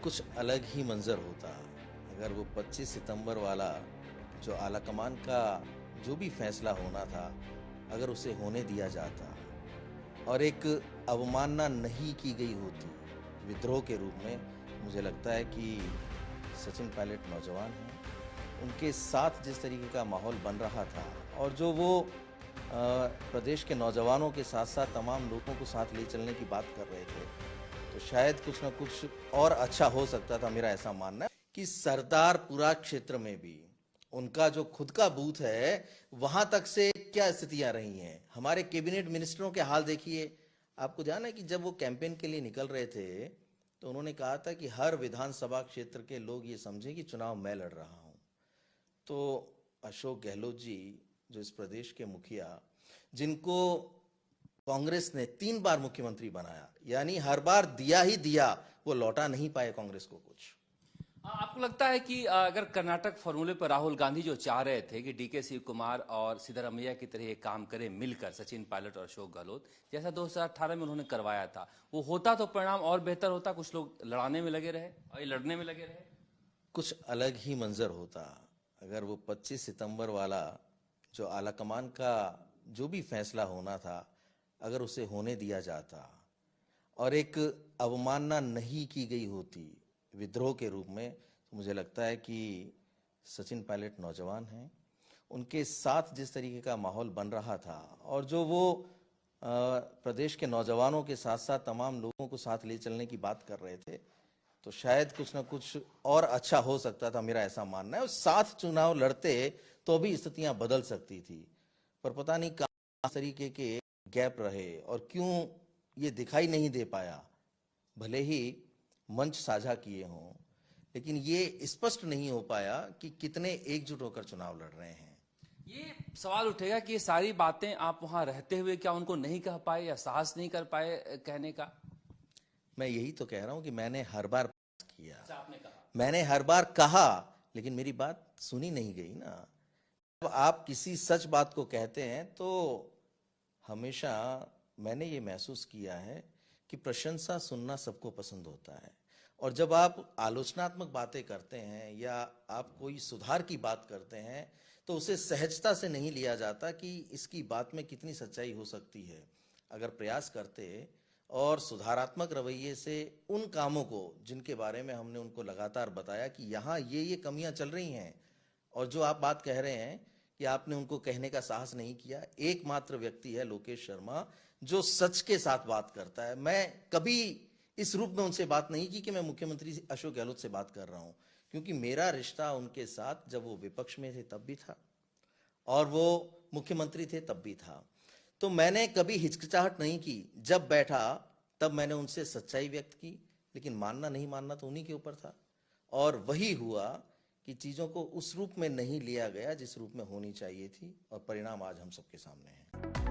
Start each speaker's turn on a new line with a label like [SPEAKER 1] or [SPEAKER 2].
[SPEAKER 1] कुछ अलग ही मंजर होता अगर वो 25 सितंबर वाला जो आलाकमान का जो भी फैसला होना था अगर उसे होने दिया जाता और एक अवमानना नहीं की गई होती विद्रोह के रूप में। मुझे लगता है कि सचिन पायलट नौजवान हैं, उनके साथ जिस तरीके का माहौल बन रहा था और जो वो प्रदेश के नौजवानों के साथ साथ तमाम लोगों को साथ ले चलने की बात कर रहे थे, तो शायद कुछ ना कुछ और अच्छा हो सकता था। मेरा ऐसा मानना है कि सरदारपुरा क्षेत्र में भी उनका जो खुद का बूथ है वहां तक से क्या स्थितियां रही हैं। हमारे कैबिनेट मिनिस्टरों के हाल देखिए। आपको ध्यान है कि जब वो कैंपेन के लिए निकल रहे थे तो उन्होंने कहा था कि हर विधानसभा क्षेत्र के लोग ये समझें कि चुनाव मैं लड़ रहा हूं। तो अशोक गहलोत जी जो इस प्रदेश के मुखिया, जिनको कांग्रेस ने 3 बार मुख्यमंत्री बनाया, यानी हर बार दिया ही दिया, वो लौटा नहीं पाए कांग्रेस को कुछ।
[SPEAKER 2] आपको लगता है कि अगर कर्नाटक फॉर्मूले पर राहुल गांधी जो चाह रहे थे कि डीके शिव कुमार और सिद्धरमैया की तरह एक काम करें मिलकर, सचिन पायलट और अशोक गहलोत जैसा 2018 में उन्होंने करवाया था, वो होता तो परिणाम और बेहतर होता? कुछ लोग लड़ाने में लगे रहे और ये लड़ने में लगे रहे।
[SPEAKER 1] कुछ अलग ही मंजर होता अगर वो 25 सितंबर वाला जो आलाकमान का जो भी फैसला होना था अगर उसे होने दिया जाता और एक अवमानना नहीं की गई होती विद्रोह के रूप में। तो मुझे लगता है कि सचिन पायलट नौजवान हैं, उनके साथ जिस तरीके का माहौल बन रहा था और जो वो प्रदेश के नौजवानों के साथ साथ तमाम लोगों को साथ ले चलने की बात कर रहे थे, तो शायद कुछ ना कुछ और अच्छा हो सकता था। मेरा ऐसा मानना है। और साथ चुनाव लड़ते तो भी स्थितियां बदल सकती थी, पर पता नहीं कहाँ तरीके के गैप रहे और क्यों ये दिखाई नहीं दे पाया। भले ही मंच साझा किए हों, लेकिन ये स्पष्ट नहीं हो पाया कि कितने एकजुट होकर चुनाव लड़ रहे हैं।
[SPEAKER 2] ये सवाल उठेगा कि ये सारी बातें आप वहां रहते हुए क्या उनको नहीं कह पाए या साहस नहीं कर पाए कहने का?
[SPEAKER 1] मैं यही तो कह रहा हूं कि मैंने हर बार किया,
[SPEAKER 2] अच्छा, आपने कहा।
[SPEAKER 1] मैंने हर बार कहा, लेकिन मेरी बात सुनी नहीं गई ना। जब आप किसी सच बात को कहते हैं तो हमेशा मैंने ये महसूस किया है कि प्रशंसा सुनना सबको पसंद होता है, और जब आप आलोचनात्मक बातें करते हैं या आप कोई सुधार की बात करते हैं तो उसे सहजता से नहीं लिया जाता कि इसकी बात में कितनी सच्चाई हो सकती है। अगर प्रयास करते और सुधारात्मक रवैये से उन कामों को जिनके बारे में हमने उनको लगातार बताया कि यहाँ ये कमियां चल रही हैं, और जो आप बात कह रहे हैं कि आपने उनको कहने का साहस नहीं किया, एकमात्र व्यक्ति है लोकेश शर्मा जो सच के साथ बात करता है। मैं कभी इस रूप में उनसे बात नहीं की कि मैं मुख्यमंत्री अशोक गहलोत से बात कर रहा हूं, क्योंकि मेरा रिश्ता उनके साथ जब वो विपक्ष में थे तब भी था और वो मुख्यमंत्री थे तब भी था। तो मैंने कभी हिचकिचाहट नहीं की। जब बैठा तब मैंने उनसे सच्चाई व्यक्त की, लेकिन मानना नहीं मानना तो उन्हीं के ऊपर था। और वही हुआ कि चीजों को उस रूप में नहीं लिया गया जिस रूप में होनी चाहिए थी, और परिणाम आज हम सबके सामने है।